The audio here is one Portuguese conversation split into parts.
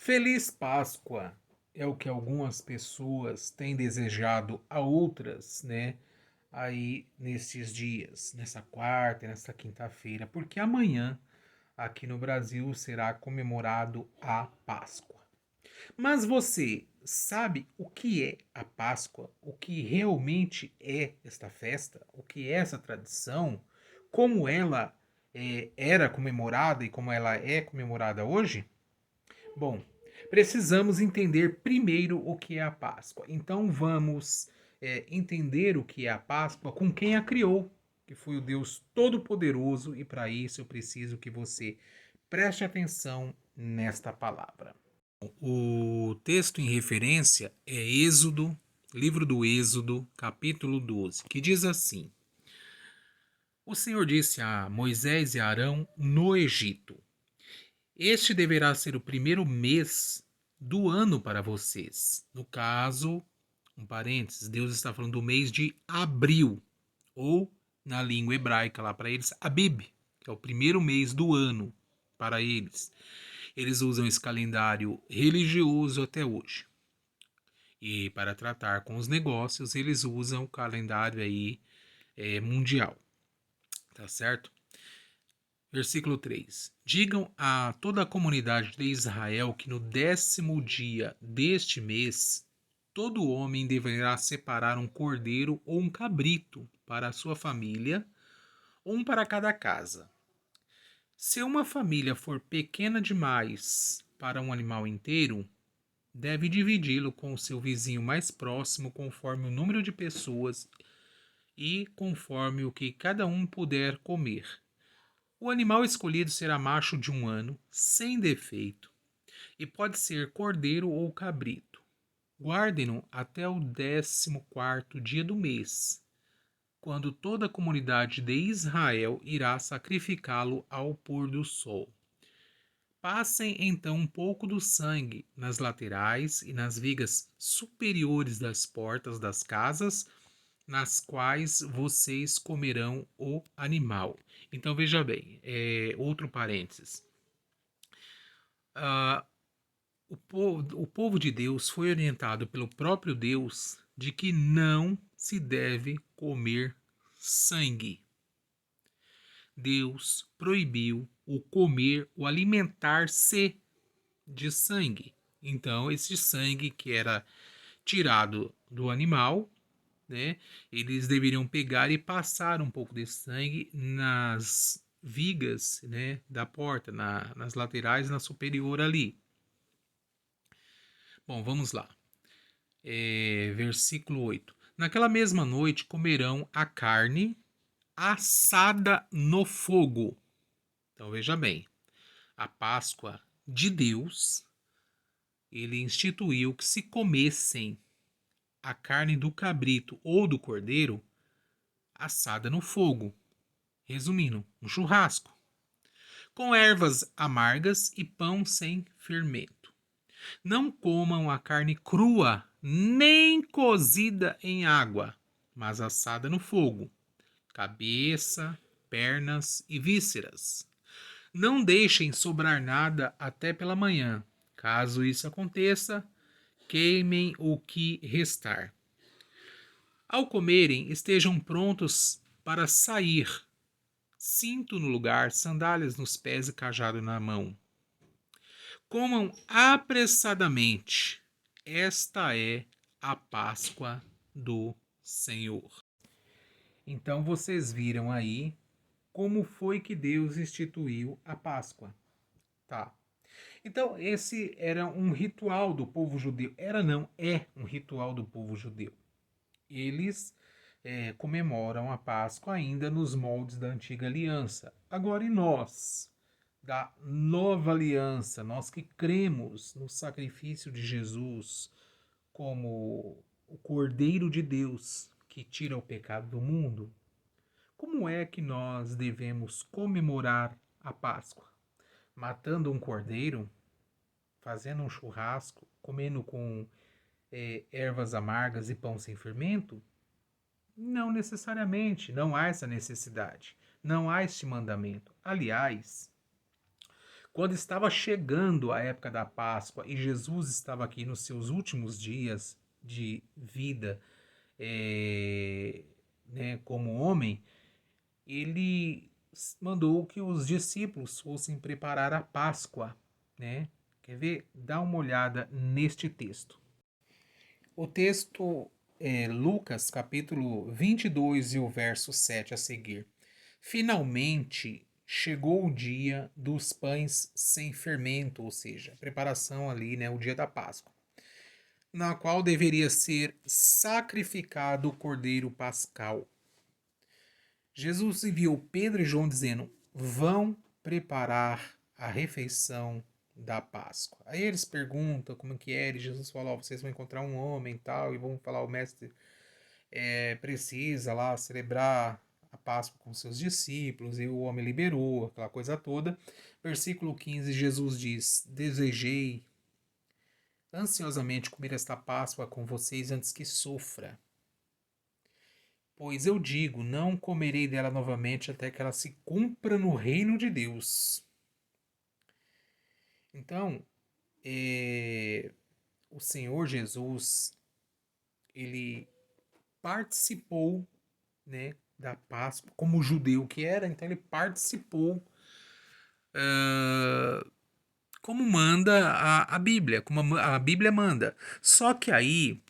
Feliz Páscoa é o que algumas pessoas têm desejado a outras, né? Aí nesses dias, nessa quarta e nessa quinta-feira, porque amanhã aqui no Brasil será comemorado a Páscoa. Mas você sabe o que é a Páscoa? O que realmente é esta festa? O que é essa tradição? Como ela era comemorada e como ela é comemorada hoje? Bom, precisamos entender primeiro o que é a Páscoa. Então vamos entender o que é a Páscoa com quem a criou, que foi o Deus Todo-Poderoso, e para isso eu preciso que você preste atenção nesta palavra. O texto em referência é Êxodo, livro do Êxodo, capítulo 12, que diz assim: O Senhor disse a Moisés e a Arão no Egito: Este deverá ser o primeiro mês do ano para vocês. No caso, um parênteses, Deus está falando do mês de abril, ou na língua hebraica lá para eles, Abib, que é o primeiro mês do ano para eles. Eles usam esse calendário religioso até hoje. E para tratar com os negócios, eles usam o calendário aí mundial, tá certo? Versículo 3: Digam a toda a comunidade de Israel que no 10º dia deste mês, todo homem deverá separar um cordeiro ou um cabrito para a sua família, um para cada casa. Se uma família for pequena demais para um animal inteiro, deve dividi-lo com o seu vizinho mais próximo conforme o número de pessoas e conforme o que cada um puder comer. O animal escolhido será macho de 1 ano, sem defeito, e pode ser cordeiro ou cabrito. Guardem-no até o 14º dia do mês, quando toda a comunidade de Israel irá sacrificá-lo ao pôr do sol. Passem então um pouco do sangue nas laterais e nas vigas superiores das portas das casas, nas quais vocês comerão o animal. Então veja bem, outro parênteses. Ah, o povo de Deus foi orientado pelo próprio Deus de que não se deve comer sangue. Deus proibiu o comer, o alimentar-se de sangue. Então, esse sangue que era tirado do animal, né, eles deveriam pegar e passar um pouco desse sangue nas vigas, né, da porta, nas laterais, na superior ali. Bom, vamos lá. Versículo 8. Naquela mesma noite comerão a carne assada no fogo. Então veja bem, a Páscoa de Deus, ele instituiu que se comessem a carne do cabrito ou do cordeiro assada no fogo. Resumindo, um churrasco, com ervas amargas e pão sem fermento. Não comam a carne crua, nem cozida em água, mas assada no fogo, cabeça, pernas e vísceras. Não deixem sobrar nada até pela manhã. Caso isso aconteça, queimem o que restar. Ao comerem, estejam prontos para sair. Cinto no lugar, sandálias nos pés e cajado na mão. Comam apressadamente. Esta é a Páscoa do Senhor. Então vocês viram aí como foi que Deus instituiu a Páscoa. Tá. Então esse era um ritual do povo judeu. Era não, é um ritual do povo judeu. Eles comemoram a Páscoa ainda nos moldes da antiga aliança. Agora, e nós, da nova aliança, nós que cremos no sacrifício de Jesus como o Cordeiro de Deus que tira o pecado do mundo, como é que nós devemos comemorar a Páscoa? Matando um cordeiro, fazendo um churrasco, comendo com ervas amargas e pão sem fermento? Não necessariamente, não há essa necessidade, não há este mandamento. Aliás, Quando estava chegando a época da Páscoa e Jesus estava aqui nos seus últimos dias de vida, é, né, como homem, ele mandou que os discípulos fossem preparar a Páscoa, né? Quer ver? Dá uma olhada neste texto. O texto é Lucas, capítulo 22 e o verso 7 a seguir. Finalmente chegou o dia dos pães sem fermento, ou seja, a preparação ali, né, o dia da Páscoa, na qual deveria ser sacrificado o cordeiro pascal. Jesus enviou Pedro e João dizendo: vão preparar a refeição da Páscoa. Aí eles perguntam como que é, e Jesus fala: oh, vocês vão encontrar um homem e tal, e vão falar: o mestre precisa lá celebrar a Páscoa com seus discípulos, e o homem liberou, aquela coisa toda. Versículo 15, Jesus diz: desejei ansiosamente comer esta Páscoa com vocês antes que sofra. Pois eu digo, não comerei dela novamente até que ela se cumpra no reino de Deus. Então, o Senhor Jesus, ele participou, né, da Páscoa, como judeu que era, então ele participou como manda a Bíblia, como a Bíblia manda. Só que aí,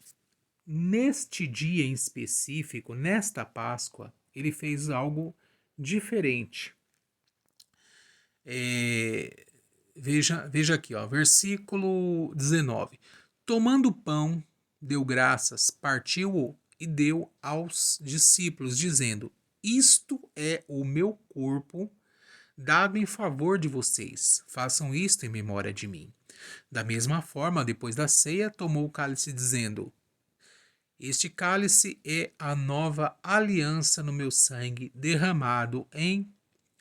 neste dia em específico, nesta Páscoa, ele fez algo diferente. Veja aqui, ó, versículo 19. Tomando o pão, deu graças, partiu-o e deu aos discípulos, dizendo: isto é o meu corpo, dado em favor de vocês. Façam isto em memória de mim. Da mesma forma, depois da ceia, tomou o cálice, dizendo: este cálice é a nova aliança no meu sangue, derramado em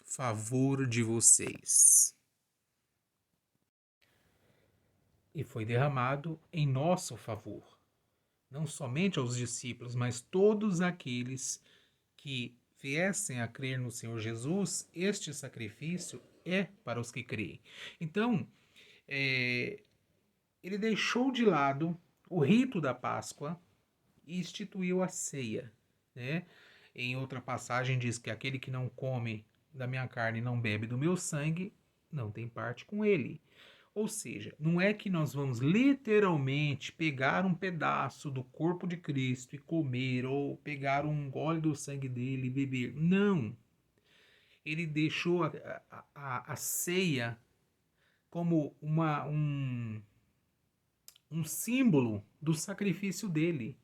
favor de vocês. E foi derramado em nosso favor, não somente aos discípulos, mas todos aqueles que viessem a crer no Senhor Jesus. Este sacrifício é para os que creem. Então, ele deixou de lado o rito da Páscoa e instituiu a ceia, né? Em outra passagem diz que aquele que não come da minha carne e não bebe do meu sangue não tem parte com ele. Ou seja, não é que nós vamos literalmente pegar um pedaço do corpo de Cristo e comer, ou pegar um gole do sangue dele e beber. Não. Ele deixou a ceia como um símbolo do sacrifício dele.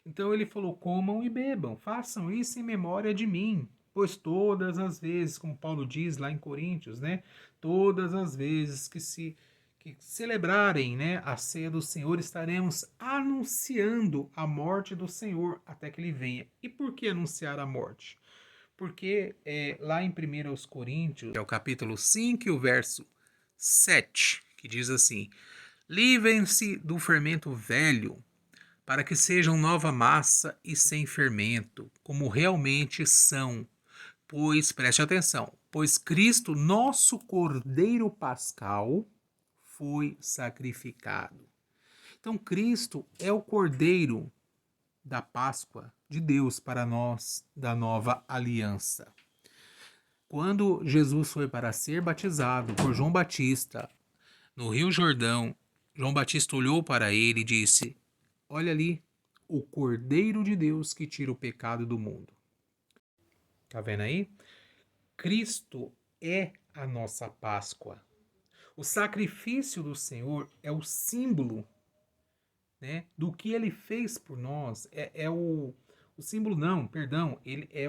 Então ele falou: comam e bebam, façam isso em memória de mim. Pois todas as vezes, como Paulo diz lá em Coríntios, né? Todas as vezes que celebrarem, né, a ceia do Senhor, estaremos anunciando a morte do Senhor até que ele venha. E por que anunciar a morte? Porque lá em 1 Coríntios, é o capítulo 5 e o verso 7, que diz assim: livrem-se do fermento velho, para que sejam nova massa e sem fermento, como realmente são. Pois, preste atenção, pois Cristo, nosso Cordeiro Pascal, foi sacrificado. Então, Cristo é o Cordeiro da Páscoa de Deus para nós, da nova aliança. Quando Jesus foi para ser batizado por João Batista no Rio Jordão, João Batista olhou para ele e disse: olha ali, o Cordeiro de Deus que tira o pecado do mundo. Tá vendo aí? Cristo é a nossa Páscoa. O sacrifício do Senhor é o símbolo, né, do que ele fez por nós. O símbolo, não, perdão, ele é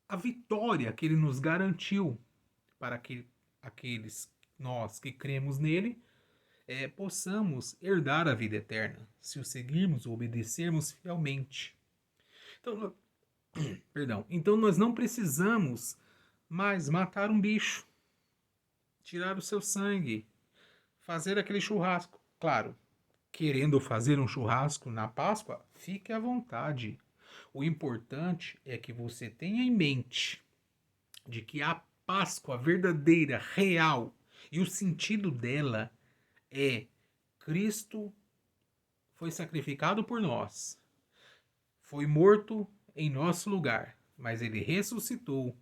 a vitória que ele nos garantiu para que aqueles nós que cremos nele possamos herdar a vida eterna, se o seguirmos ou obedecermos fielmente. Então, então nós não precisamos mais matar um bicho, tirar o seu sangue, fazer aquele churrasco. Claro, querendo fazer um churrasco na Páscoa, fique à vontade. O importante é que você tenha em mente de que a Páscoa verdadeira, real. E o sentido dela é: Cristo foi sacrificado por nós, foi morto em nosso lugar, mas ele ressuscitou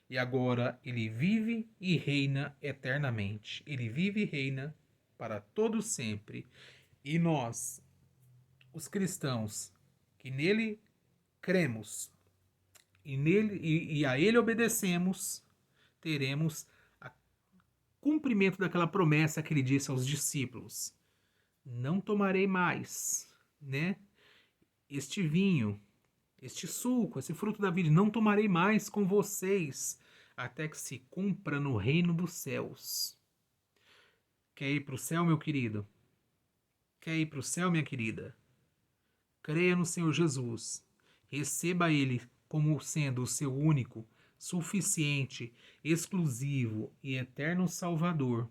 e agora ele vive e reina eternamente. Ele vive e reina para todo sempre. E nós, os cristãos, que nele cremos e a ele obedecemos, teremos o cumprimento daquela promessa que ele disse aos discípulos: não tomarei mais, né? Este vinho, este suco, esse fruto da vida, não tomarei mais com vocês até que se cumpra no reino dos céus. Quer ir para o céu, meu querido? Quer ir para o céu, minha querida? Creia no Senhor Jesus. Receba Ele como sendo o seu único, suficiente, exclusivo e eterno Salvador.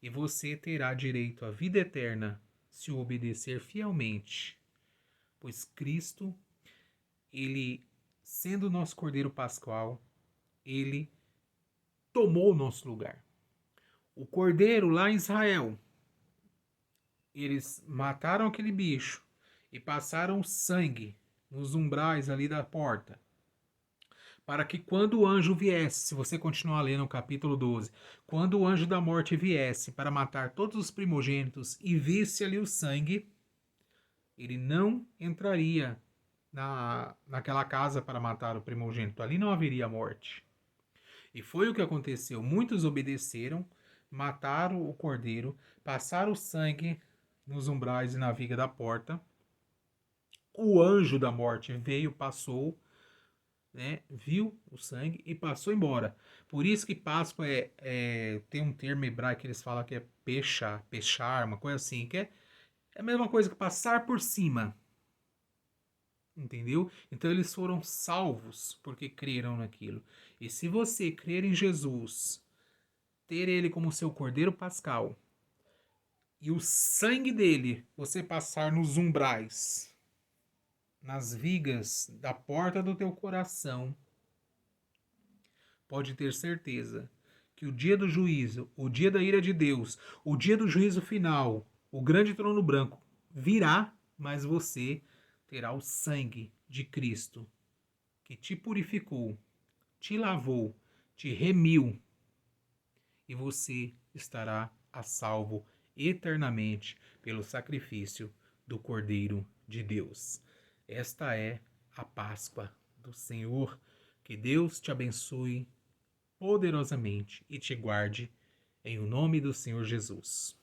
E você terá direito à vida eterna se o obedecer fielmente. Pois Cristo, Ele, sendo o nosso Cordeiro Pascual, Ele tomou o nosso lugar. O Cordeiro lá em Israel, eles mataram aquele bicho e passaram sangue nos umbrais ali da porta, para que quando o anjo viesse, se você continuar lendo o capítulo 12, quando o anjo da morte viesse para matar todos os primogênitos e visse ali o sangue, ele não entraria naquela casa para matar o primogênito. Ali não haveria morte. E foi o que aconteceu. Muitos obedeceram, mataram o cordeiro, passaram o sangue nos umbrais e na viga da porta. O anjo da morte veio, passou, né, viu o sangue e passou embora. Por isso que Páscoa tem um termo hebraico que eles falam que é pechar, uma coisa assim, que é a mesma coisa que passar por cima. Entendeu? Então eles foram salvos porque creram naquilo. E se você crer em Jesus, ter ele como seu cordeiro pascal, e o sangue dele você passar nos umbrais, nas vigas da porta do teu coração, pode ter certeza que o dia do juízo, o dia da ira de Deus, o dia do juízo final, o grande trono branco virá, mas você terá o sangue de Cristo que te purificou, te lavou, te remiu, e você estará a salvo eternamente pelo sacrifício do Cordeiro de Deus. Esta é a Páscoa do Senhor. Que Deus te abençoe poderosamente e te guarde em o nome do Senhor Jesus.